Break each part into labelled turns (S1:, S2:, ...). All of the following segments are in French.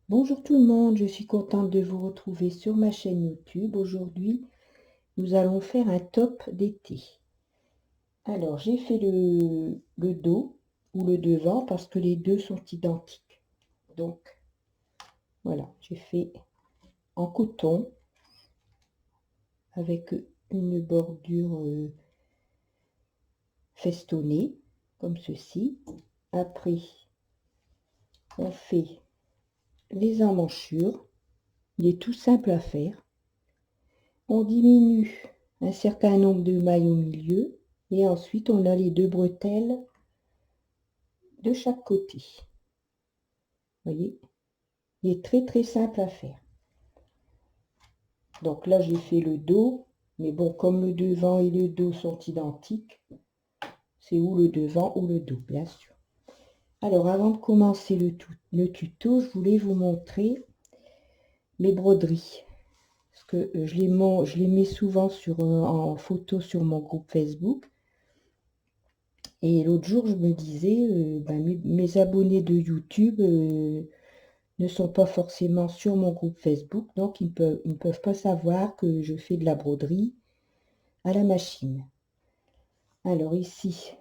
S1: Bonjour tout le monde, je suis contente de vous retrouver sur ma chaîne YouTube. Aujourd'hui, nous allons faire un top d'été. Alors, j'ai fait le dos ou le devant parce que les deux sont identiques. Donc, voilà, j'ai fait en coton avec une bordure festonnée, comme ceci. Après, on fait les emmanchures. Il est tout simple à faire. On diminue un certain nombre de mailles au milieu et ensuite on a les deux bretelles de chaque côté. Vous voyez, il est très simple à faire. Donc là j'ai fait le dos, mais bon, comme le devant et le dos sont identiques, c'est ou le devant ou le dos, bien sûr. Alors avant de commencer le tuto, je voulais vous montrer mes broderies. Parce que je les mets souvent en photo sur mon groupe Facebook. Et l'autre jour, je me disais, mes abonnés de YouTube ne sont pas forcément sur mon groupe Facebook, donc ils ne peuvent pas savoir que je fais de la broderie à la machine. Alors ici,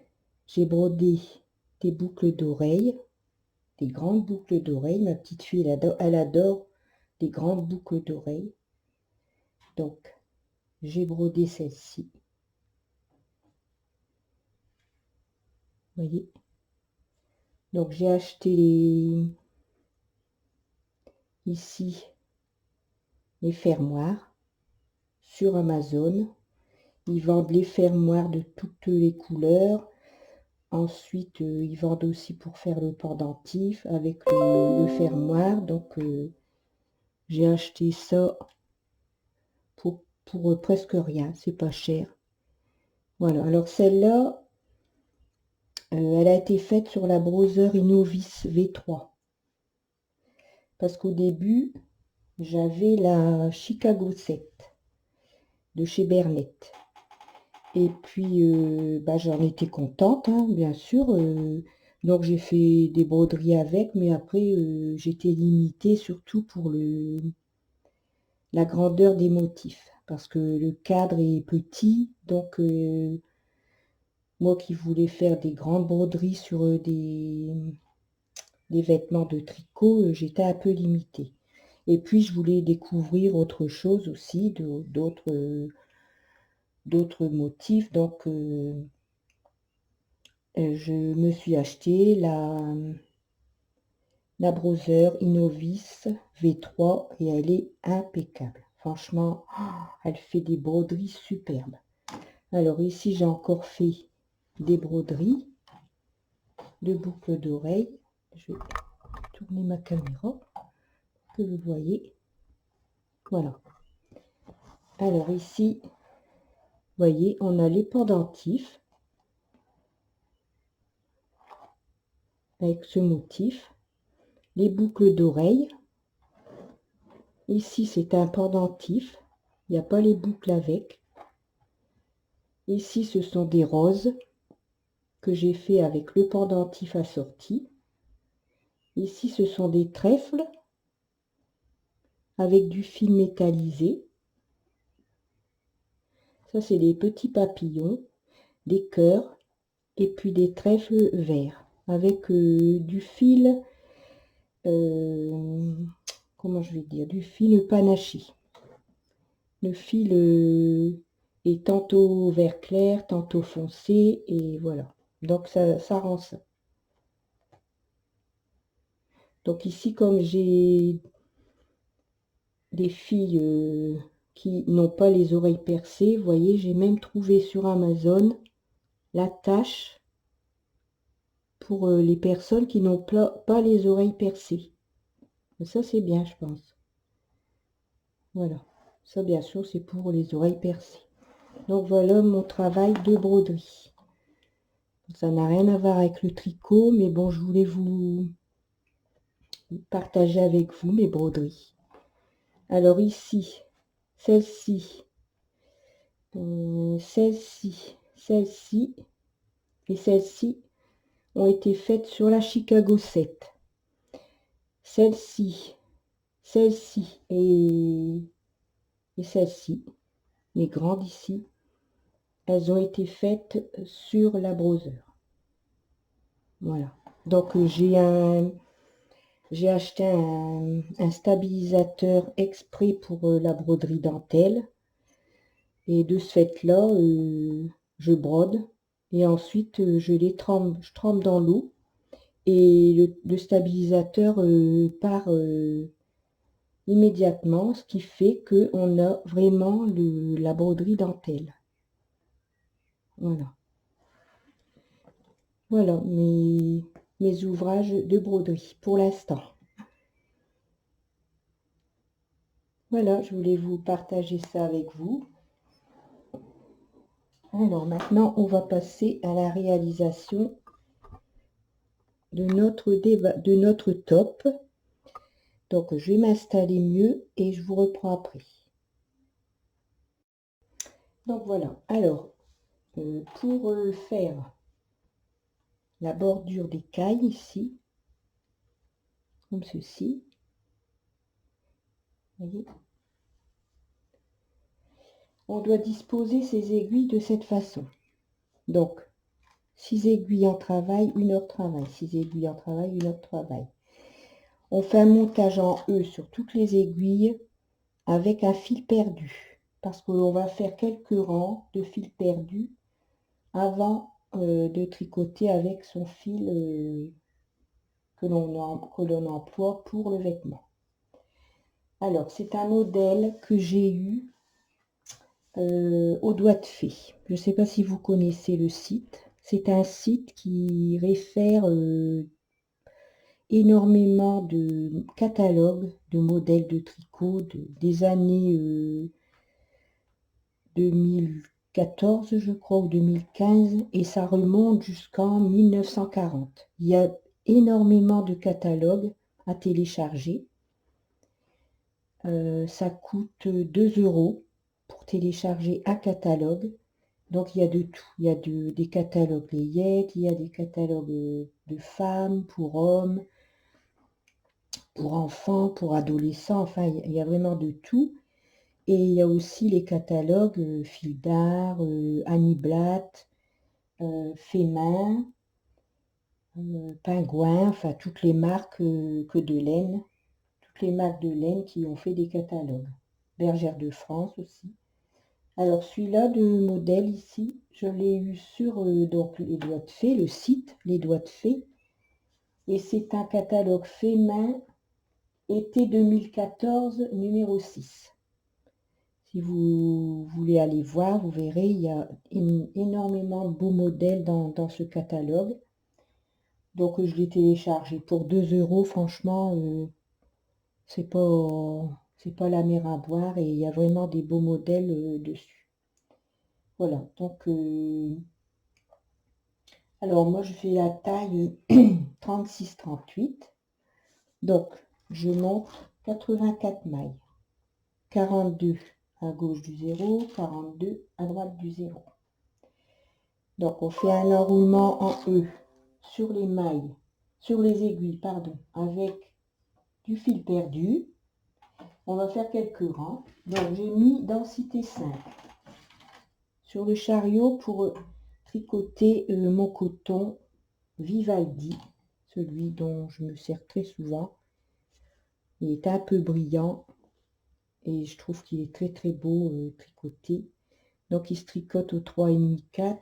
S1: j'ai brodé des boucles d'oreilles, des grandes boucles d'oreilles. Ma petite fille, elle adore des grandes boucles d'oreilles. Donc, j'ai brodé celle-ci. Vous voyez? Donc, j'ai acheté ici les fermoirs sur Amazon. Ils vendent les fermoirs de toutes les couleurs. Ensuite, ils vendent aussi pour faire le pendentif avec le fermoir. Donc, j'ai acheté ça pour presque rien. C'est pas cher. Voilà. Alors, celle-là, elle a été faite sur la Brother Innovis V3. Parce qu'au début, j'avais la Chicago 7 de chez Bernette. Et puis, j'en étais contente, hein, bien sûr. Donc, j'ai fait des broderies avec, mais après, j'étais limitée surtout pour la grandeur des motifs. Parce que le cadre est petit, donc moi qui voulais faire des grandes broderies sur des vêtements de tricot, j'étais un peu limitée. Et puis, je voulais découvrir autre chose aussi, d'autres motifs. Donc, je me suis acheté la Brother Innovis V3 et elle est impeccable. Franchement, elle fait des broderies superbes. Alors ici, j'ai encore fait des broderies de boucles d'oreilles. Je vais tourner ma caméra pour que vous voyez. Voilà. Alors ici, vous voyez, on a les pendentifs avec ce motif, les boucles d'oreilles. Ici, c'est un pendentif. Il n'y a pas les boucles avec. Ici, ce sont des roses que j'ai fait avec le pendentif assorti. Ici, ce sont des trèfles avec du fil métallisé. Ça, c'est des petits papillons, des cœurs et puis des trèfles verts avec du fil, comment je vais dire, du fil panaché. Le fil est tantôt vert clair, tantôt foncé et voilà. Donc ça rend ça. Donc ici, comme j'ai des filles qui n'ont pas les oreilles percées, vous voyez, j'ai même trouvé sur Amazon la tâche pour les personnes qui n'ont pas les oreilles percées. Ça, c'est bien, je pense. Voilà. Ça, bien sûr, c'est pour les oreilles percées. Donc, voilà mon travail de broderie. Ça n'a rien à voir avec le tricot, mais bon, je voulais vous partager avec vous mes broderies. Alors ici, celle-ci, celle-ci et celle-ci ont été faites sur la Chicago 7. Celle-ci, celle-ci et celle-ci, les grandes ici, elles ont été faites sur la brosseur. Voilà. Donc j'ai acheté un stabilisateur exprès pour la broderie dentelle. Et de ce fait-là, je brode. Et ensuite, je trempe dans l'eau. Et le stabilisateur part immédiatement, ce qui fait qu'on a vraiment la broderie dentelle. Voilà. Voilà mes ouvrages de broderie pour l'instant. Voilà, je voulais vous partager ça avec vous. Alors maintenant, on va passer à la réalisation de notre top. Donc, je vais m'installer mieux et je vous reprends après. Donc voilà. Alors, pour faire la bordure des cailles ici, comme ceci, voyez, on doit disposer ces aiguilles de cette façon. Donc, 6 aiguilles en travail, 1 heure de travail, 6 aiguilles en travail, 1 heure de travail. On fait un montage en E sur toutes les aiguilles avec un fil perdu, parce que l'on va faire quelques rangs de fil perdu avant de tricoter avec son fil que l'on emploie pour le vêtement. Alors, c'est un modèle que j'ai eu au doigt de fée. Je ne sais pas si vous connaissez le site. C'est un site qui réfère énormément de catalogues de modèles de tricot des années 2014, je crois, ou 2015, et ça remonte jusqu'en 1940. Il y a énormément de catalogues à télécharger. Ça coûte 2 € pour télécharger un catalogue. Donc il y a de tout. Il y a des catalogues layettes, il y a des catalogues de femmes, pour hommes, pour enfants, pour adolescents. Enfin, il y a vraiment de tout. Et il y a aussi les catalogues Fil d'Art, Annie Blatt, Fémin, Pingouin, enfin toutes les marques que de laine. Toutes les marques de laine qui ont fait des catalogues. Bergère de France aussi. Alors celui-là de modèle ici, je l'ai eu sur donc les doigts de fée, le site Les Doigts de Fée. Et c'est un catalogue fait main, été 2014, numéro 6. Si vous voulez aller voir, vous verrez, il y a énormément de beaux modèles dans ce catalogue. Donc je l'ai téléchargé pour 2 €. Franchement, c'est pas la mer à boire et il y a vraiment des beaux modèles dessus. Voilà, donc alors moi je fais la taille 36-38. Donc je monte 84 mailles. 42 à gauche du 0, 42 à droite du 0. Donc on fait un enroulement en E sur les mailles, sur les aiguilles, pardon, avec du fil perdu. On va faire quelques rangs. Donc j'ai mis densité 5 sur le chariot pour tricoter mon coton Vivaldi, celui dont je me sers très souvent. Il est un peu brillant et je trouve qu'il est très très beau tricoté. Donc il se tricote au 3,5-4.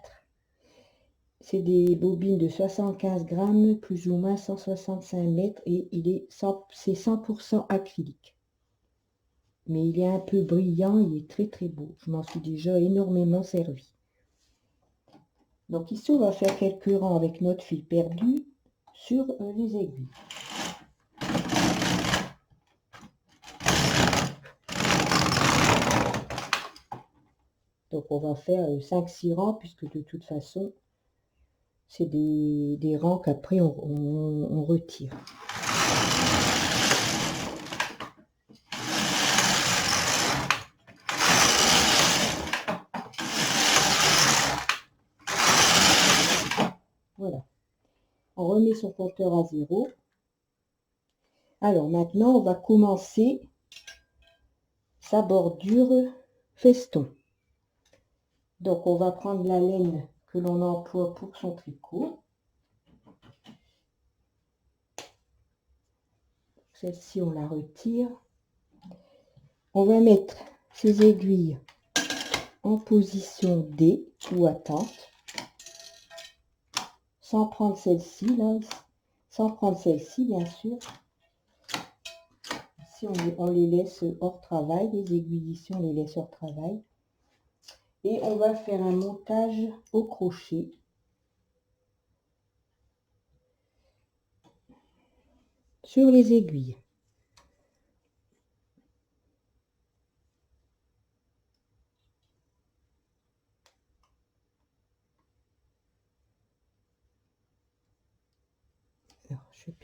S1: C'est des bobines de 75 grammes, plus ou moins 165 mètres, et c'est 100% acrylique. Mais il est un peu brillant, il est très très beau. Je m'en suis déjà énormément servi. Donc ici, on va faire quelques rangs avec notre fil perdu sur les aiguilles. Donc on va faire 5-6 rangs, puisque de toute façon, c'est des rangs qu'après on retire. Voilà. On remet son compteur à 0. Alors maintenant, on va commencer sa bordure feston. Donc on va prendre la laine que l'on emploie pour son tricot. Celle-ci, on la retire. On va mettre ces aiguilles en position D ou attente, sans prendre celle-ci, là, sans prendre celle-ci, bien sûr. Ici, on les laisse hors travail, les aiguilles ici, on les laisse hors travail. Et on va faire un montage au crochet. Sur les aiguilles. Alors, je vais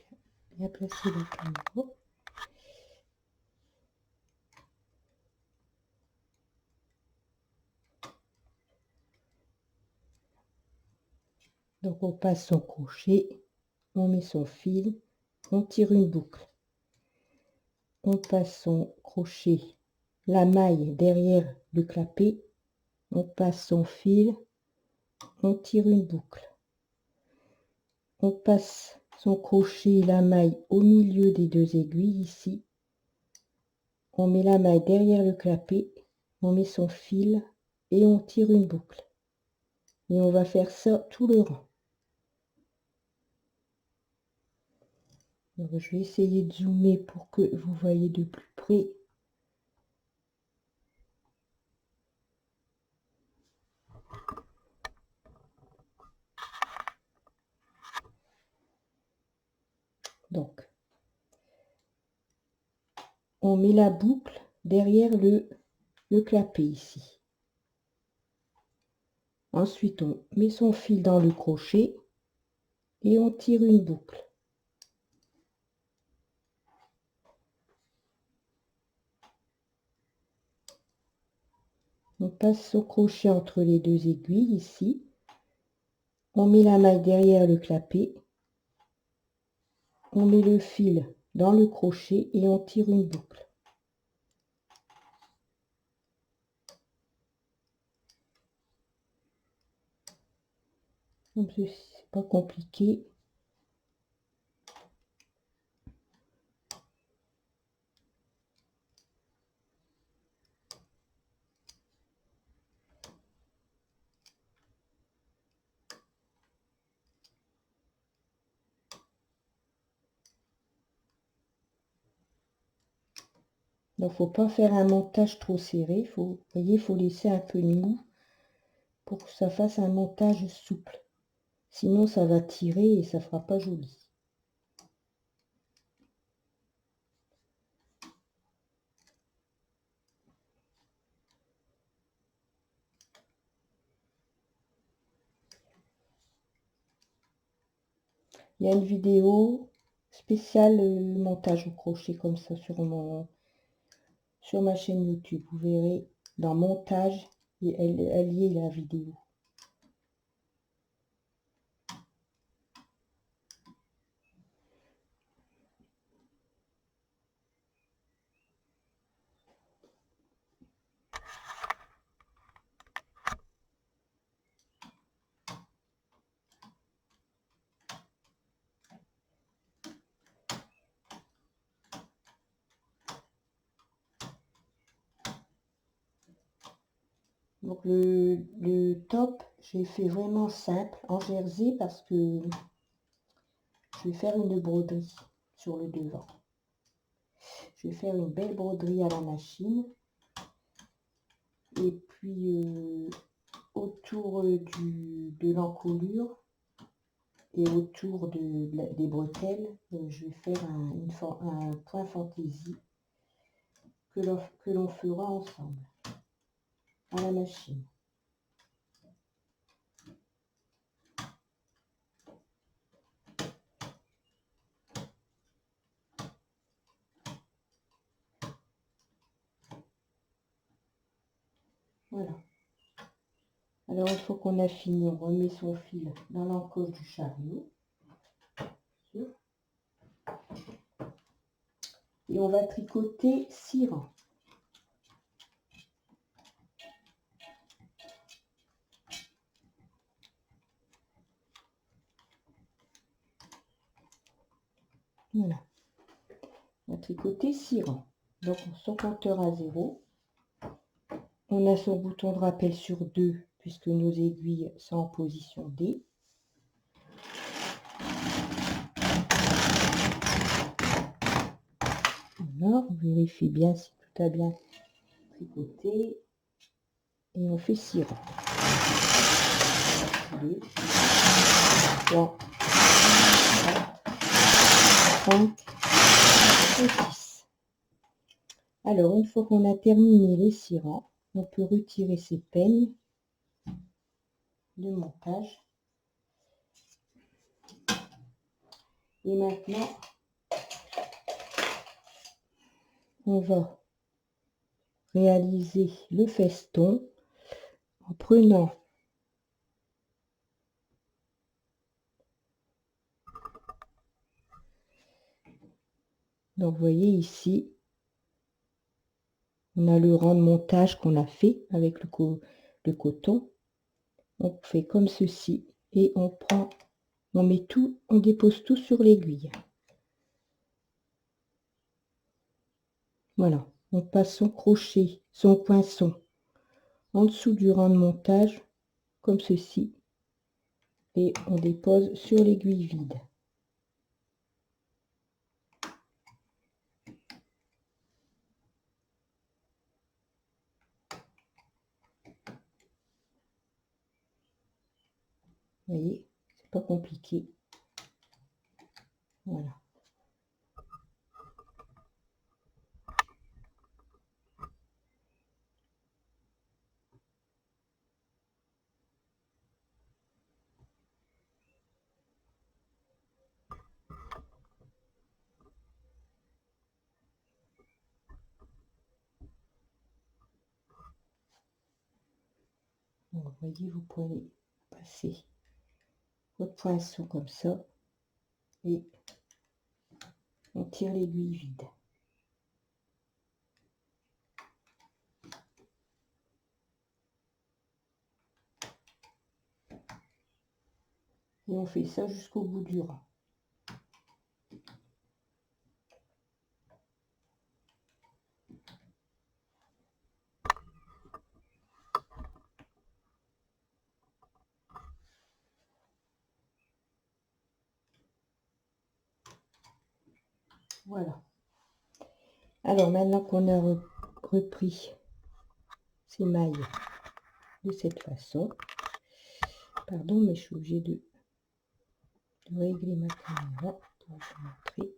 S1: bien placer le caméra. Donc, on passe son crochet, on met son fil, on tire une boucle. On passe son crochet, la maille derrière le clapet, on passe son fil, on tire une boucle. On passe son crochet, la maille au milieu des deux aiguilles ici. On met la maille derrière le clapet, on met son fil et on tire une boucle. Et on va faire ça tout le rang. Donc, je vais essayer de zoomer pour que vous voyez de plus près. Donc, on met la boucle derrière le clapet ici. Ensuite, on met son fil dans le crochet et on tire une boucle. On passe son crochet entre les deux aiguilles ici. On met la maille derrière le clapet. On met le fil dans le crochet et on tire une boucle. Comme ceci, c'est pas compliqué. Donc, faut pas faire un montage trop serré. Vous voyez, faut laisser un peu de mou pour que ça fasse un montage souple. Sinon, ça va tirer et ça fera pas joli. Il y a une vidéo spéciale montage au crochet comme ça sur ma chaîne YouTube. Vous verrez dans montage, et elle y est la vidéo. Donc le top, j'ai fait vraiment simple en jersey parce que je vais faire une broderie sur le devant. Je vais faire une belle broderie à la machine. Et puis autour de l'encolure et autour des bretelles, je vais faire un point fantaisie que l'on fera ensemble à la machine. Voilà. Alors, une fois qu'on a fini, on remet son fil dans l'encoche du chariot. Et on va tricoter 6 rangs. Voilà. On va tricoter 6 rangs. Donc son compteur à 0. On a son bouton de rappel sur 2 puisque nos aiguilles sont en position D. Voilà, on vérifie bien si tout a bien tricoté. Et on fait 6 rangs. 2, 3, 4, 5 et 6. Alors, une fois qu'on a terminé les 6 rangs, on peut retirer ces peignes de montage. Et maintenant, on va réaliser le feston en prenant donc vous voyez ici, on a le rang de montage qu'on a fait avec le coton. On fait comme ceci et on prend, on met tout, on dépose tout sur l'aiguille. Voilà, on passe son crochet, son poinçon en dessous du rang de montage comme ceci et on dépose sur l'aiguille vide. Vous voyez, c'est pas compliqué. Voilà. Donc, vous voyez, vous pouvez passer votre poinçon comme ça et on tire l'aiguille vide. Et on fait ça jusqu'au bout du rang. Voilà. Alors maintenant qu'on a repris ces mailles de cette façon, pardon, mais je suis obligée de régler ma caméra pour vous montrer.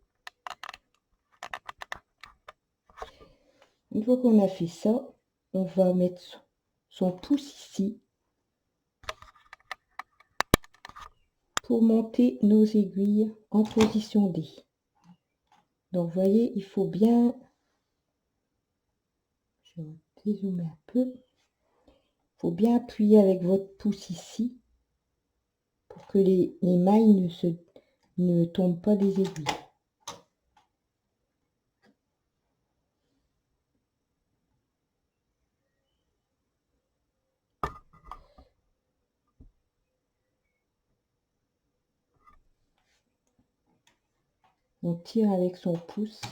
S1: Une fois qu'on a fait ça, on va mettre son pouce ici pour monter nos aiguilles en position D. Donc vous voyez, il faut bien, je vais dézoomer un peu, il faut bien appuyer avec votre pouce ici pour que les mailles ne tombent pas des aiguilles. On tire avec son pouce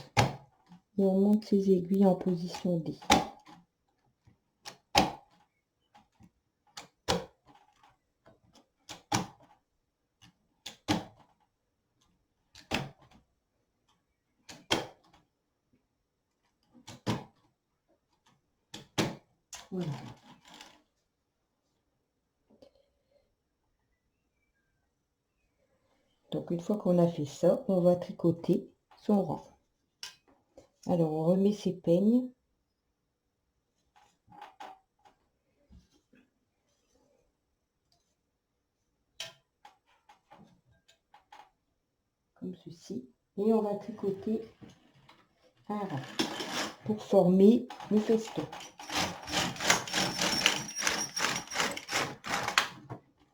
S1: et on monte ses aiguilles en position D. Voilà. Donc une fois qu'on a fait ça, on va tricoter son rang. Alors on remet ses peignes. Comme ceci. Et on va tricoter un rang pour former le feston.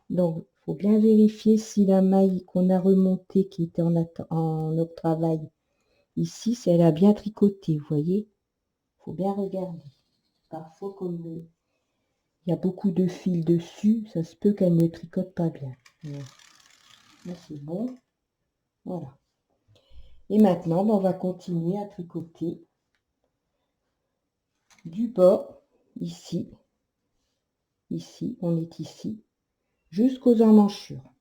S1: Donc, il faut bien vérifier si la maille qu'on a remontée, qui était en notre travail, Ici, elle a bien tricoté, vous voyez. Il faut bien regarder. Parfois, comme il y a beaucoup de fils dessus, ça se peut qu'elle ne tricote pas bien. Là, c'est bon. Voilà. Et maintenant, on va continuer à tricoter du bas, ici, on est ici, jusqu'aux emmanchures.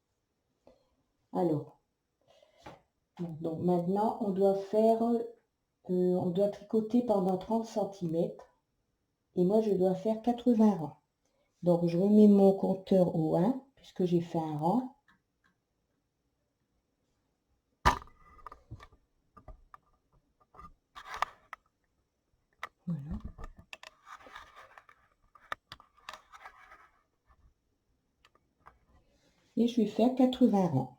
S1: Alors, donc maintenant, on doit tricoter pendant 30 cm. Et moi, je dois faire 80 rangs. Donc, je remets mon compteur au 1, puisque j'ai fait un rang. Voilà. Et je vais faire 80 rangs.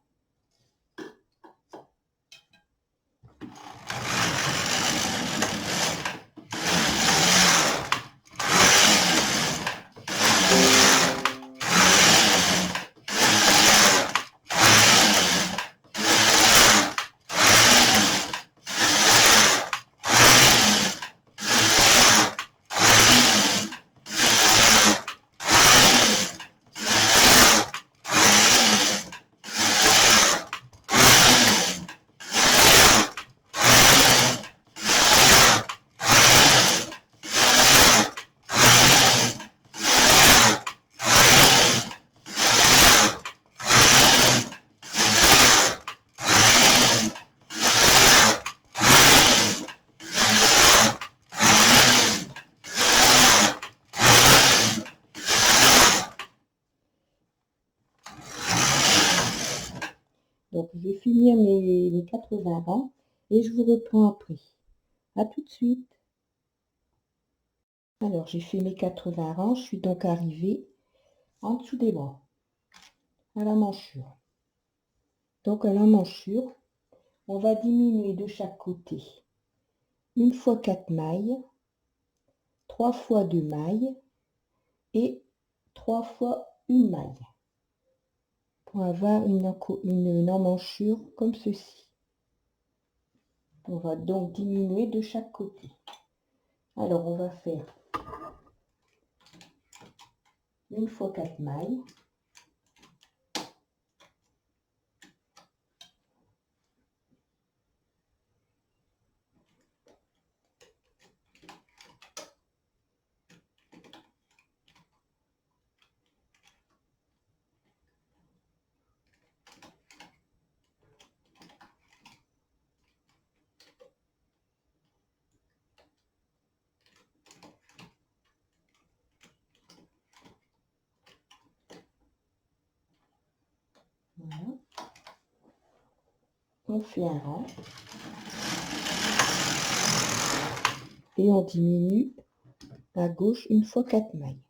S1: Donc, je vais finir mes 80 rangs et je vous reprends après. À tout de suite. Alors, j'ai fait mes 80 rangs. Je suis donc arrivée en dessous des bras, à la manchure. Donc, à la manchure, on va diminuer de chaque côté une fois 4 mailles, 3 fois 2 mailles et 3 fois une maille pour avoir une emmanchure comme ceci. On va donc diminuer de chaque côté. Alors, on va faire une fois 4 mailles, voilà. On fait un rang et on diminue à gauche une fois 4 mailles.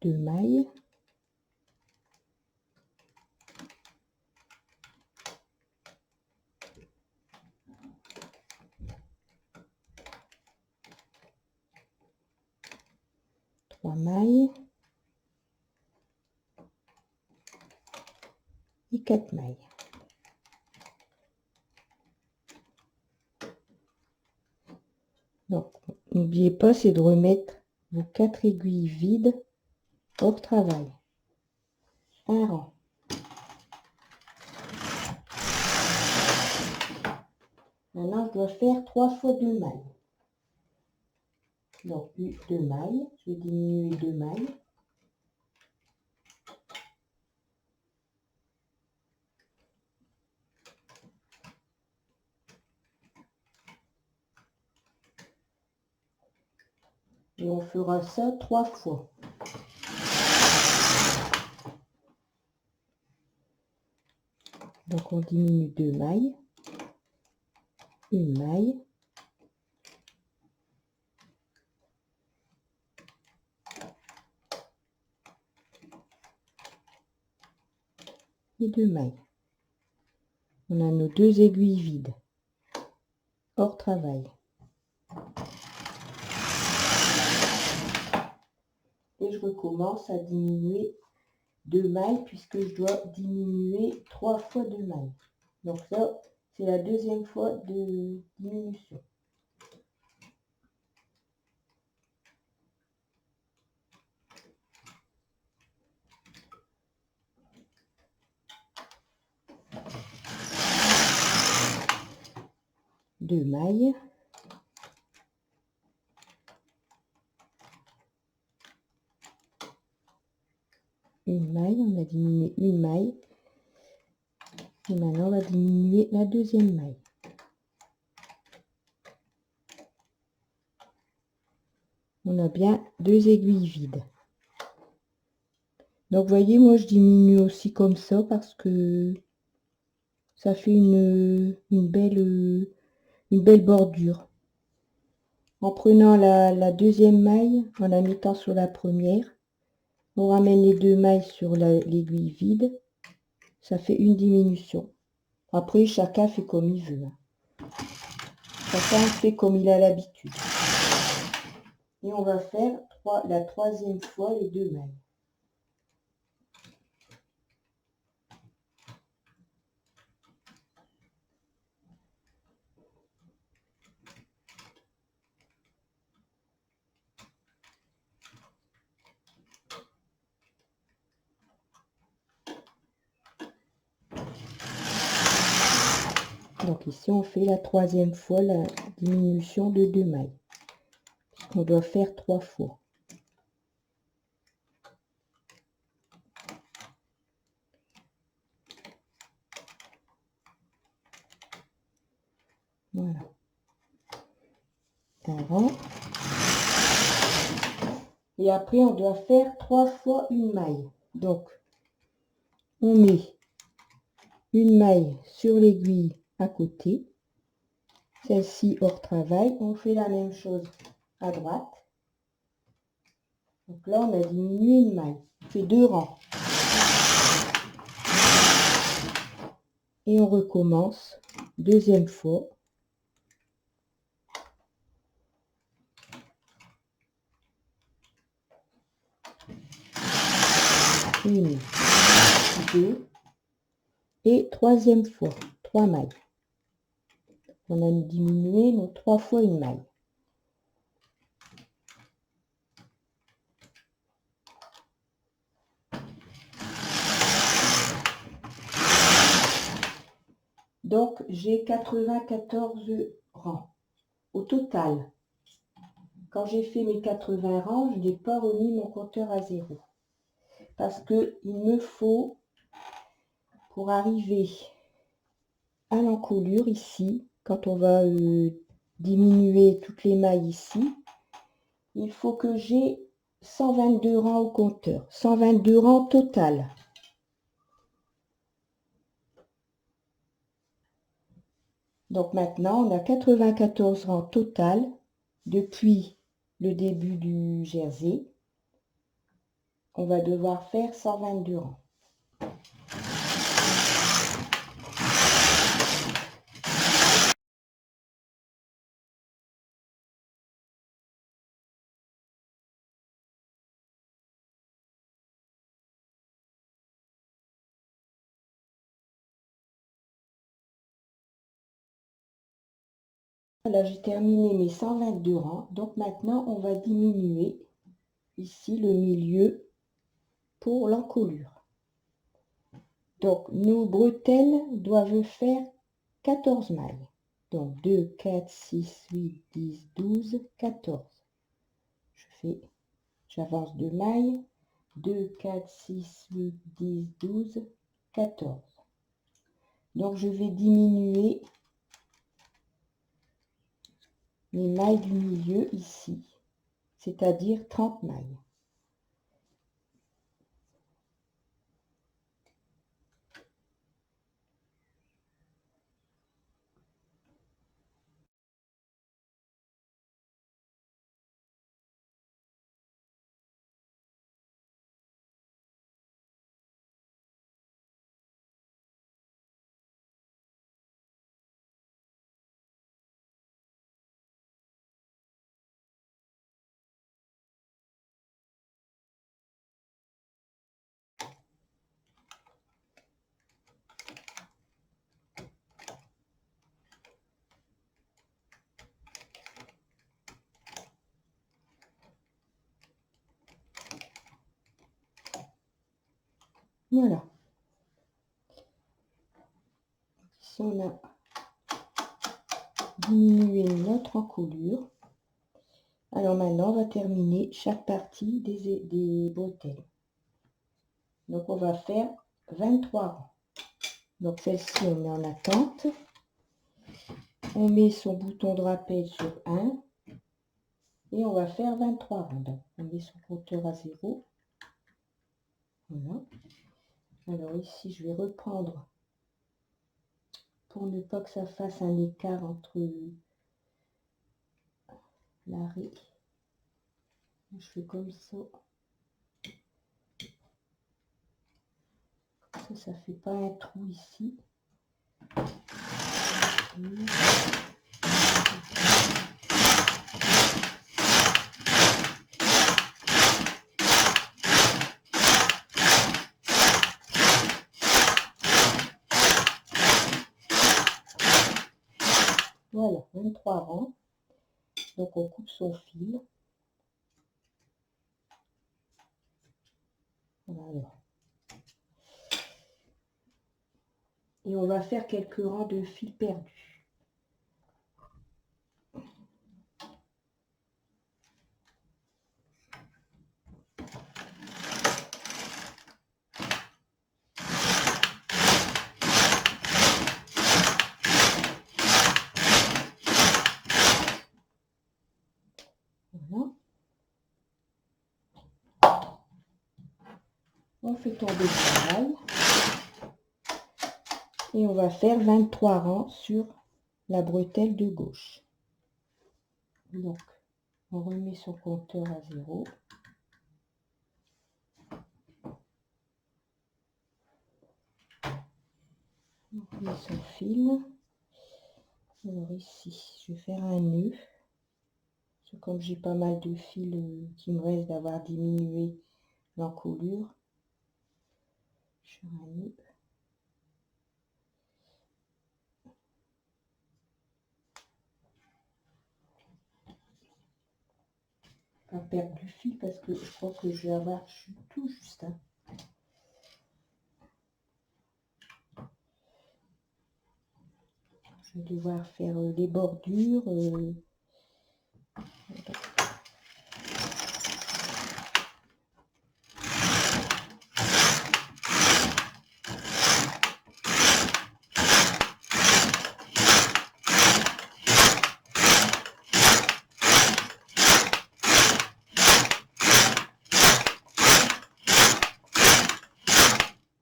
S1: Deux mailles, trois mailles et 4 mailles. Donc, n'oubliez pas, c'est de remettre vos 4 aiguilles vides hors travail. Un rang. Maintenant, je dois faire 3 fois 2 mailles. Donc, 2 mailles, je vais diminuer 2 mailles. Et on fera ça 3 fois. Donc, on diminue 2 mailles, une maille, et 2 mailles. On a nos 2 aiguilles vides hors travail. Et je recommence à diminuer 2 mailles puisque je dois diminuer 3 fois 2 mailles. Donc ça, c'est la deuxième fois de diminution. Deux mailles. Une maille, on a diminué une maille. Et maintenant, on va diminuer la deuxième maille. On a bien 2 aiguilles vides. Donc, vous voyez, moi, je diminue aussi comme ça parce que ça fait une belle bordure. En prenant la deuxième maille, en la mettant sur la première, on ramène les 2 mailles sur l'aiguille vide. Ça fait une diminution. Après, chacun fait comme il veut. Chacun fait comme il a l'habitude. Et on va faire la troisième fois les 2 mailles. Donc ici, on fait la troisième fois la diminution de 2 mailles. On doit faire 3 fois. Voilà. Un rang. Et après, on doit faire 3 fois une maille. Donc, on met une maille sur l'aiguille à côté. Celle-ci hors travail. On fait la même chose à droite. Donc là, on a diminué une maille. On fait 2 rangs. Et on recommence. Deuxième fois. Une, 2. Et troisième fois. 3 mailles. On a diminué nos 3 fois une maille. Donc, j'ai 94 rangs au total. Quand j'ai fait mes 80 rangs, je n'ai pas remis mon compteur à 0. Parce que il me faut, pour arriver à l'encolure ici, quand on va diminuer toutes les mailles ici, il faut que j'ai 122 rangs au compteur. 122 rangs total. Donc maintenant, on a 94 rangs total depuis le début du jersey. On va devoir faire 122 rangs. Là, j'ai terminé mes 122 rangs. Donc maintenant, on va diminuer ici le milieu pour l'encolure. Donc, nos bretelles doivent faire 14 mailles. Donc, 2, 4, 6, 8, 10, 12, 14. J'avance 2 mailles. 2, 4, 6, 8, 10, 12, 14. Donc, je vais diminuer les mailles du milieu ici, c'est-à-dire 30 mailles. Voilà. Ici, on a diminué notre encolure. Alors maintenant, on va terminer chaque partie des bretelles. Donc, on va faire 23 rangs. Donc, celle-ci, on met en attente. On met son bouton de rappel sur 1. Et on va faire 23 rangs. Donc, on met son compteur à 0. Voilà. Alors ici, je vais reprendre pour ne pas que ça fasse un écart entre l'arrêt. Je fais comme ça. Ça fait pas un trou ici. Voilà, 23 rangs. Donc on coupe son fil. Voilà. Et on va faire quelques rangs de fil perdu. Voilà. On fait tomber le travail. Et on va faire 23 rangs sur la bretelle de gauche. Donc, on remet son compteur à 0. On met son fil. Alors ici, je vais faire un nœud. Comme j'ai pas mal de fils qui me reste d'avoir diminué l'encolure, je fais un nœud. Pas perdre du fil parce que je crois que je vais avoir tout juste. Hein. Je vais devoir faire les bordures.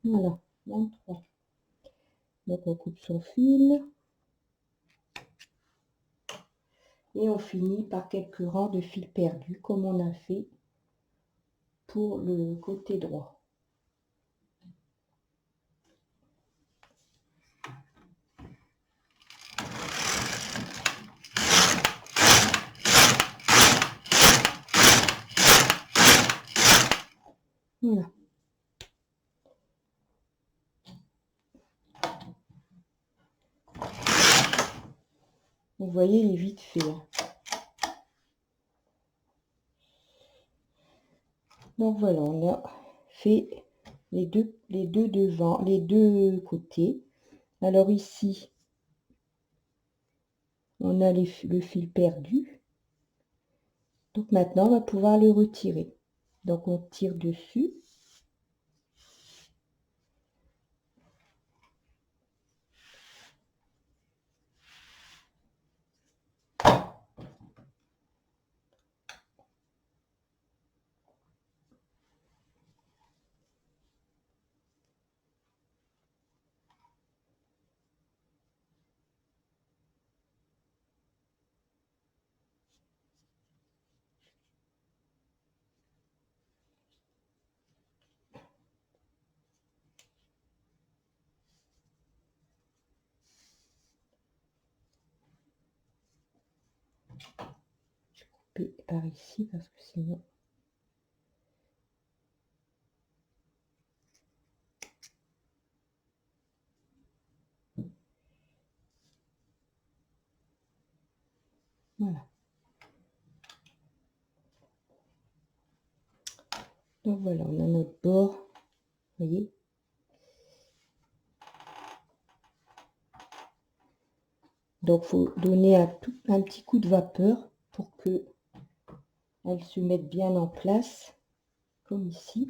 S1: Voilà, 23. Donc on coupe son fil. Et on finit par quelques rangs de fil perdu comme on a fait pour le côté droit. Voilà. Vous voyez, il est vite fait. Hein. Donc voilà, on a fait les deux devant, les deux côtés. Alors ici, on a le fil perdu. Donc maintenant, on va pouvoir le retirer. Donc on tire dessus. Je coupe par ici parce que sinon... Voilà. Donc voilà, on a notre bord. Vous voyez, Donc, il faut donner un petit coup de vapeur pour que elle se mette bien en place, comme ici.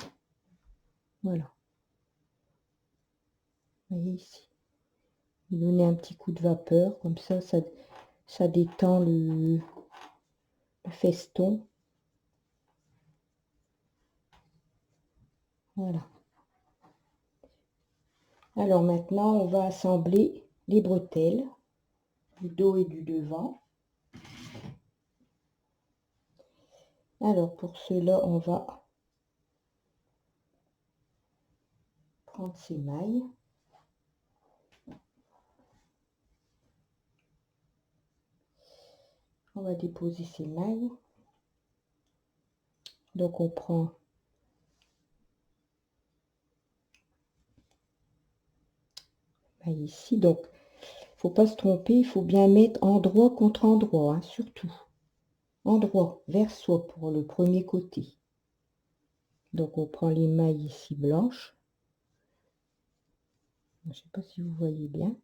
S1: Voilà. Vous voyez ici. Donner un petit coup de vapeur, comme ça détend le feston. Voilà. Alors maintenant, on va assembler les bretelles du dos et du devant. Alors pour cela, on va prendre ces mailles. On va déposer ces mailles. Donc on prend maille ici. Donc faut pas se tromper, il faut bien mettre endroit contre endroit, hein, surtout. Endroit vers soi pour le premier côté. Donc on prend les mailles ici blanches. Je ne sais pas si vous voyez bien.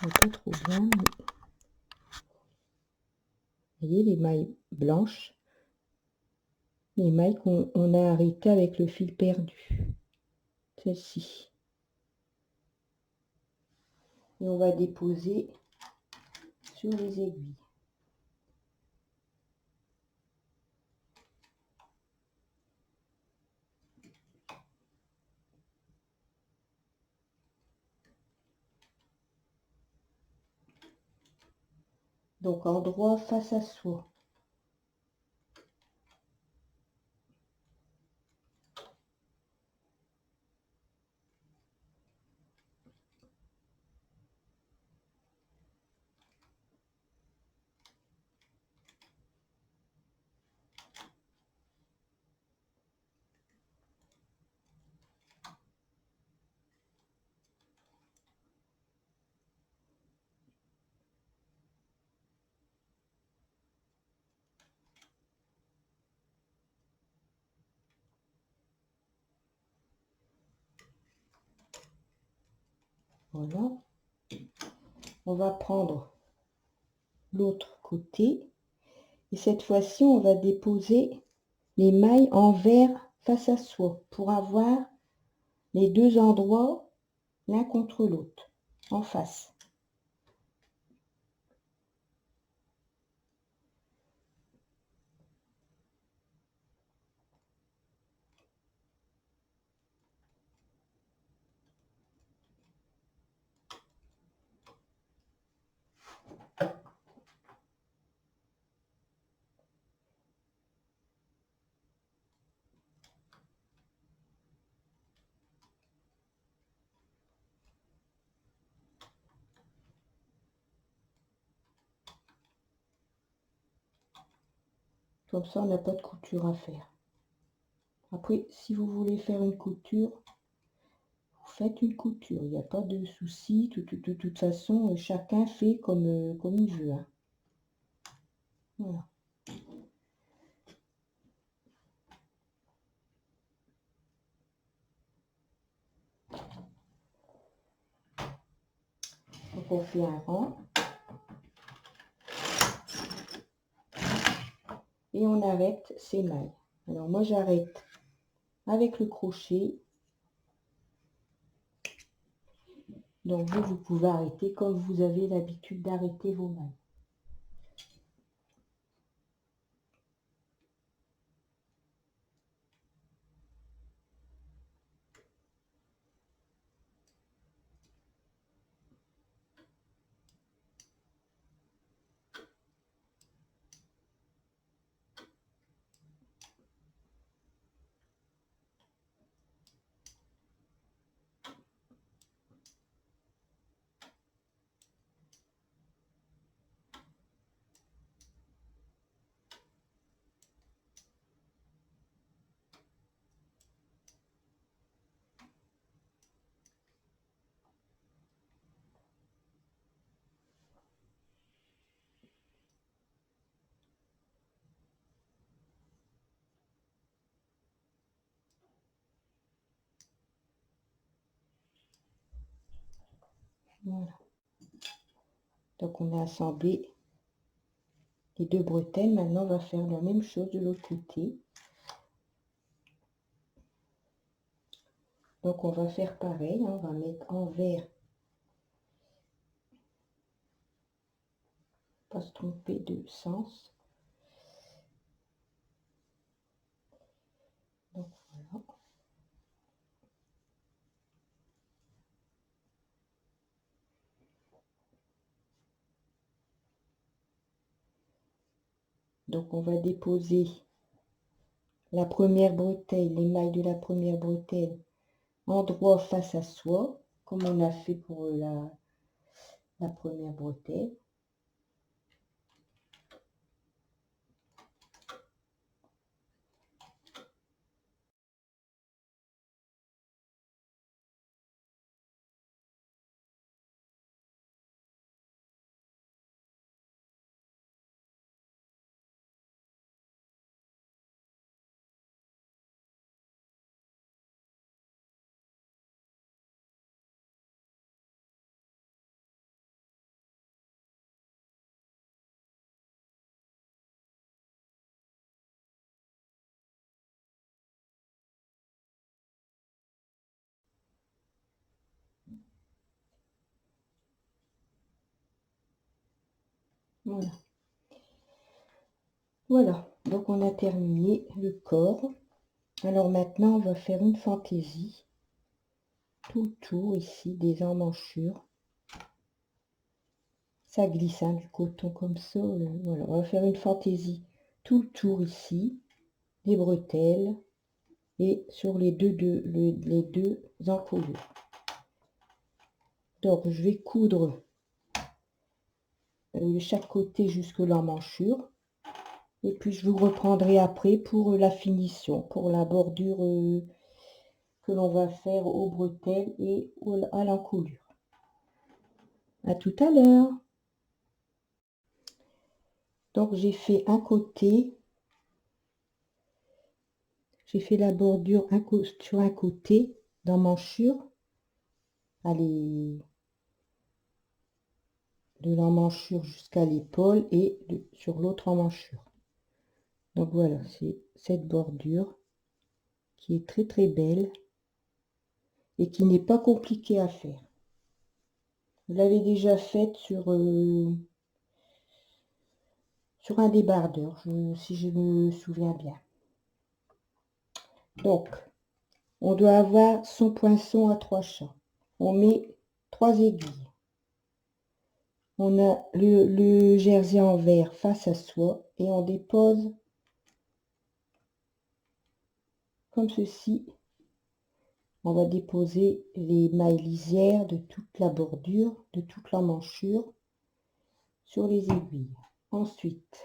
S1: Pas trop bien. Mais... Vous voyez les mailles blanches. Les mailles qu'on a arrêtées avec le fil perdu. Celle-ci. Et on va déposer sur les aiguilles. Donc endroit face à soi. Voilà. On va prendre l'autre côté. Et cette fois-ci, on va déposer les mailles envers face à soi pour avoir les deux endroits l'un contre l'autre en face. Comme ça, on n'a pas de couture à faire. Après, si vous voulez faire une couture, vous faites une couture. Il n'y a pas de souci. De toute façon, chacun fait comme il veut, hein. Voilà. Donc on fait un rang. Et on arrête ces mailles. Alors moi j'arrête avec le crochet. Donc vous pouvez arrêter comme vous avez l'habitude d'arrêter vos mailles. Voilà. Donc on a assemblé les 2 bretelles. Maintenant on va faire la même chose de l'autre côté. Donc on va faire pareil, hein, on va mettre envers, pas se tromper de sens. Donc voilà. Donc on va déposer la première bretelle, les mailles de la première bretelle en droit face à soi, comme on a fait pour la première bretelle. Voilà. Voilà, donc on a terminé le corps. Alors maintenant, on va faire une fantaisie tout le tour ici des emmanchures. Ça glisse, hein, du coton comme ça. Voilà, on va faire une fantaisie tout le tour ici, des bretelles et sur les deux encolures. Donc je vais coudre chaque côté jusque l'emmanchure. Et puis je vous reprendrai après pour la finition, pour la bordure que l'on va faire aux bretelles et à l'encolure. À tout à l'heure. Donc j'ai fait un côté, j'ai fait la bordure sur un côté d'emmanchure, allez, de l'emmanchure jusqu'à l'épaule et sur l'autre emmanchure. Donc voilà, c'est cette bordure qui est très très belle et qui n'est pas compliquée à faire. Vous l'avez déjà faite sur un débardeur, si je me souviens bien. Donc, on doit avoir son poinçon à 3 champs. On met 3 aiguilles. On a le jersey en vert face à soi et on dépose comme ceci. On va déposer les mailles lisières de toute la bordure, de toute l'emmanchure sur les aiguilles. Ensuite,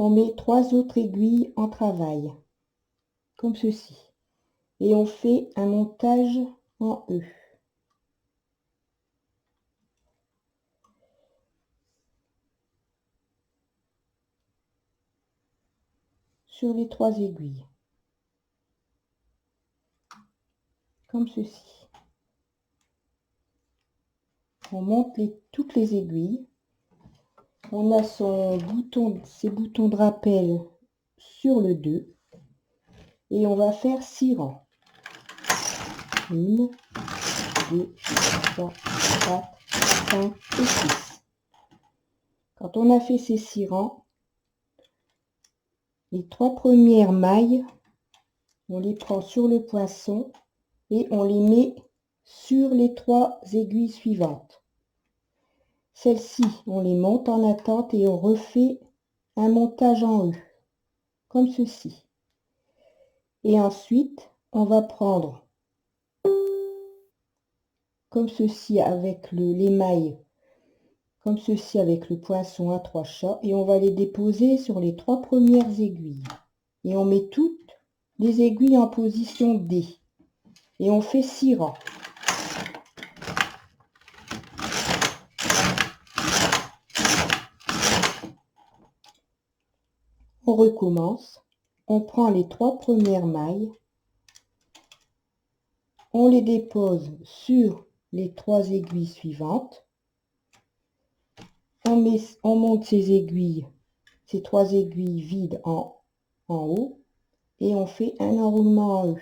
S1: on met 3 autres aiguilles en travail, comme ceci. Et on fait un montage en E. Sur les 3 aiguilles. Comme ceci. On monte toutes les aiguilles. On a ses boutons de rappel sur le 2. Et on va faire 6 rangs. 1, 2, 3, 4, 5 et 6. Quand on a fait ces 6 rangs, les 3 premières mailles, on les prend sur le poinçon et on les met sur les 3 aiguilles suivantes. Celles-ci, on les monte en attente et on refait un montage en E, comme ceci. Et ensuite, on va prendre comme ceci avec les mailles, comme ceci avec le poinçon à 3 champs, et on va les déposer sur les 3 premières aiguilles. Et on met toutes les aiguilles en position D. Et on fait 6 rangs. On recommence. On prend les 3 premières mailles On les dépose sur les 3 aiguilles suivantes. On monte ces 3 aiguilles vides en haut, et on fait un enroulement en E.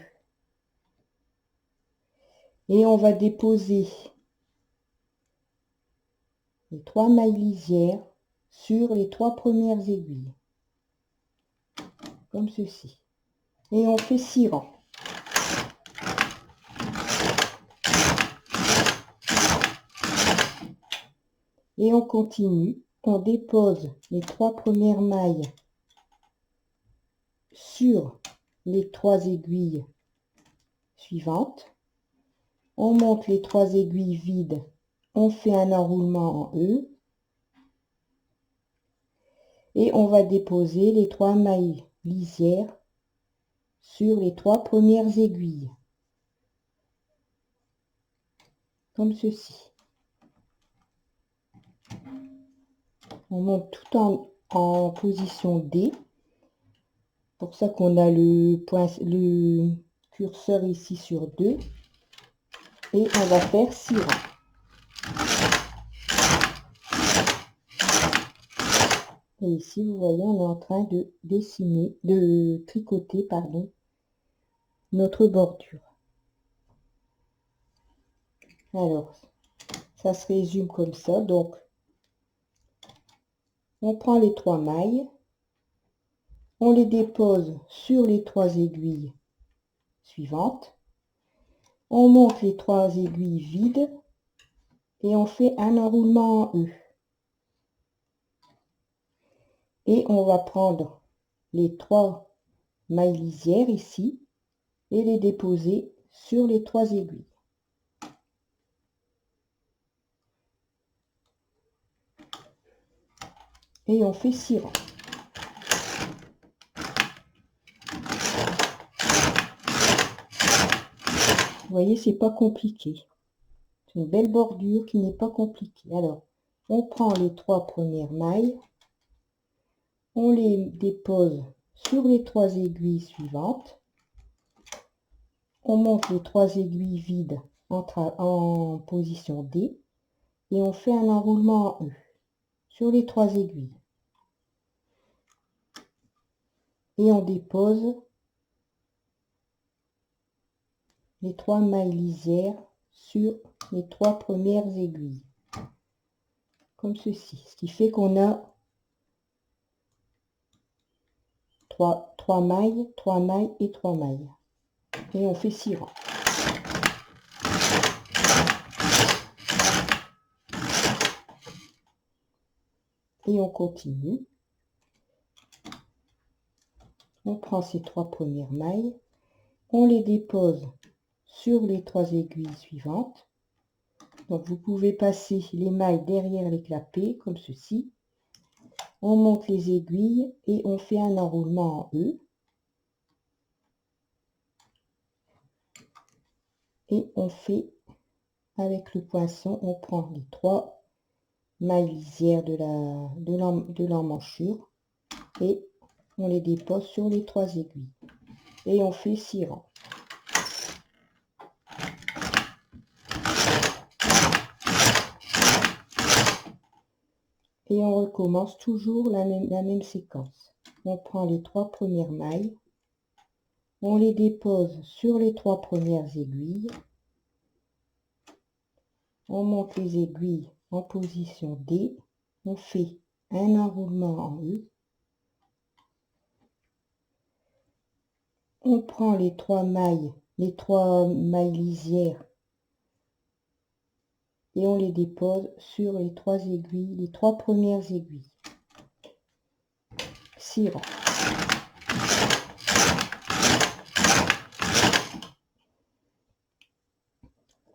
S1: Et on va déposer les 3 mailles lisières sur les 3 premières aiguilles, comme ceci. Et on fait 6 rangs. Et on continue, on dépose les 3 premières mailles sur les 3 aiguilles suivantes. On monte les 3 aiguilles vides, on fait un enroulement en E. Et on va déposer les 3 mailles lisières sur les 3 premières aiguilles, comme ceci. On monte tout en position D. Pour ça qu'on a le curseur ici sur 2. Et on va faire 6 rangs. Et ici, vous voyez, on est en train de tricoter, pardon, notre bordure. Alors, ça se résume comme ça. Donc, on prend les 3 mailles, on les dépose sur les 3 aiguilles suivantes, on monte les 3 aiguilles vides et on fait un enroulement en E. Et on va prendre les 3 mailles lisières ici et les déposer sur les 3 aiguilles. Et on fait 6 rangs. Vous voyez, c'est pas compliqué. C'est une belle bordure qui n'est pas compliquée. Alors, on prend les 3 premières mailles, on les dépose sur les 3 aiguilles suivantes, on monte les 3 aiguilles vides en position D et on fait un enroulement en E sur les 3 aiguilles. Et on dépose les 3 mailles lisières sur les 3 premières aiguilles, comme ceci. Ce qui fait qu'on a 3 mailles, 3 mailles et 3 mailles. Et on fait 6 rangs. Et on continue. On prend ces 3 premières mailles, on les dépose sur les 3 aiguilles suivantes. Donc vous pouvez passer les mailles derrière les clapets, comme ceci. On monte les aiguilles et on fait un enroulement en E. Et on fait, avec le poinçon, on prend les 3 mailles lisières de l'emmanchure et on les dépose sur les 3 aiguilles. Et on fait 6 rangs. Et on recommence toujours la même séquence. On prend les 3 premières mailles, on les dépose sur les 3 premières aiguilles, on monte les aiguilles en position D, on fait un enroulement en E, on prend les 3 mailles lisières et on les dépose sur les 3 aiguilles, les 3 premières aiguilles. 6 rangs.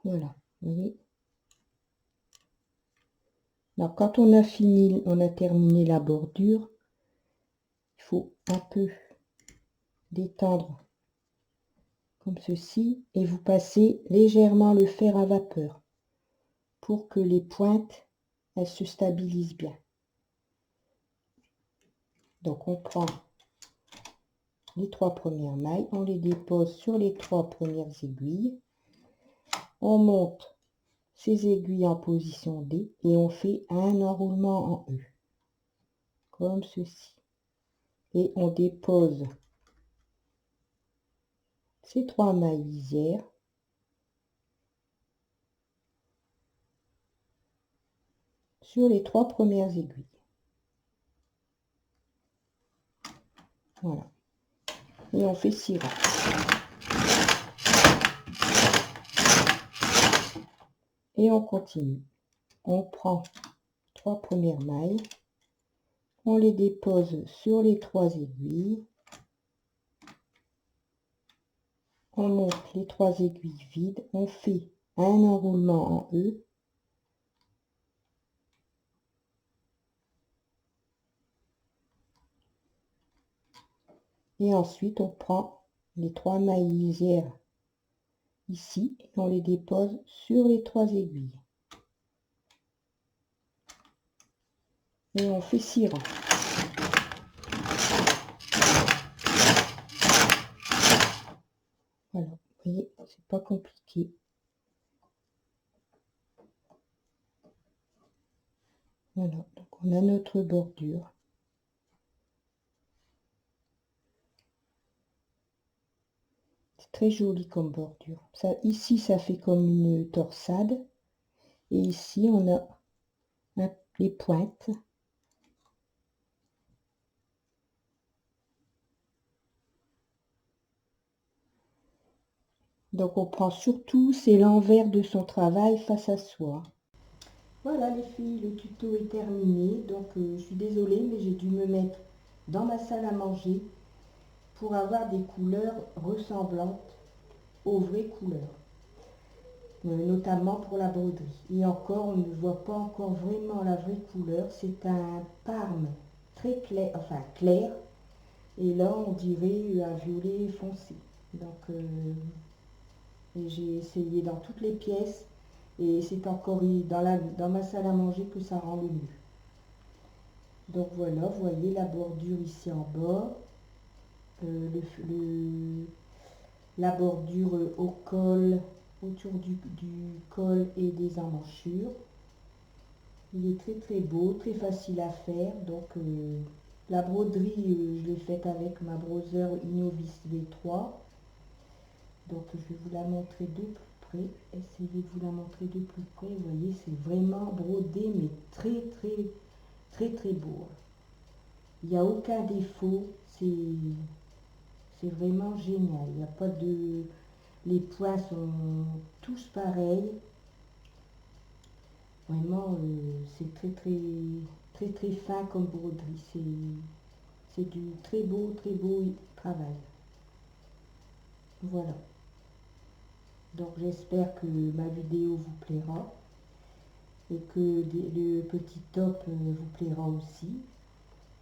S1: Voilà, vous voyez. Alors quand on a terminé la bordure, il faut un peu détendre comme ceci et vous passez légèrement le fer à vapeur pour que les pointes elles se stabilisent bien. Donc on prend les 3 premières mailles, on les dépose sur les 3 premières aiguilles, On monte ces aiguilles en position D et on fait un enroulement en E, comme ceci. Et on dépose ces 3 mailles lisières sur les 3 premières aiguilles. Voilà. Et on fait 6 rangs. Et on continue. On prend 3 premières mailles, on les dépose sur les 3 aiguilles, on monte les 3 aiguilles vides, on fait un enroulement en E, et ensuite on prend les 3 mailles lisières ici et on les dépose sur les 3 aiguilles. Et on fait 6 rangs. Voilà, vous voyez, c'est pas compliqué. Voilà, donc on a notre bordure. C'est très joli comme bordure. Ça, ici, ça fait comme une torsade. Et ici, on a les pointes. Donc on prend surtout, c'est l'envers de son travail face à soi. Voilà les filles, le tuto est terminé. Donc je suis désolée, mais j'ai dû me mettre dans ma salle à manger pour avoir des couleurs ressemblantes aux vraies couleurs, notamment pour la broderie. Et encore, on ne voit pas encore vraiment la vraie couleur. C'est un parme très clair, enfin clair. Et là, on dirait un violet foncé. Donc et j'ai essayé dans toutes les pièces et c'est encore dans ma salle à manger que ça rend le mieux. Donc voilà, vous voyez la bordure ici en bas, la bordure au col, autour du col et des emmanchures. Il est très très beau, très facile à faire. Donc la broderie, je l'ai faite avec ma brodeuse Innovis V3. Donc je vais vous la montrer de plus près. Essayez de vous la montrer de plus près. Vous voyez, c'est vraiment brodé, mais très très très très beau. Il n'y a aucun défaut. C'est vraiment génial. Il n'y a pas de... Les points sont tous pareils. Vraiment, c'est très très très très fin comme broderie. C'est du très beau travail. Voilà. Donc j'espère que ma vidéo vous plaira et que le petit top vous plaira aussi.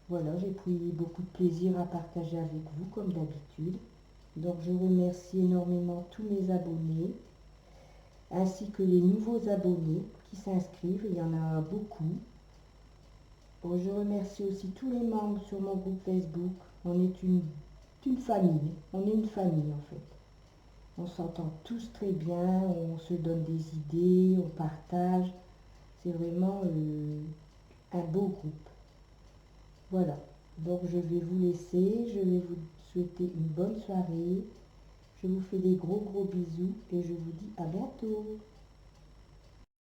S1: Voilà, j'ai pris beaucoup de plaisir à partager avec vous comme d'habitude. Donc je remercie énormément tous mes abonnés ainsi que les nouveaux abonnés qui s'inscrivent. Il y en a beaucoup. Bon, je remercie aussi tous les membres sur mon groupe Facebook. On est une famille. On est une famille en fait. On s'entend tous très bien, on se donne des idées, on partage. C'est vraiment un beau groupe. Voilà. Donc je vais vous laisser. Je vais vous souhaiter une bonne soirée. Je vous fais des gros bisous et je vous dis à bientôt.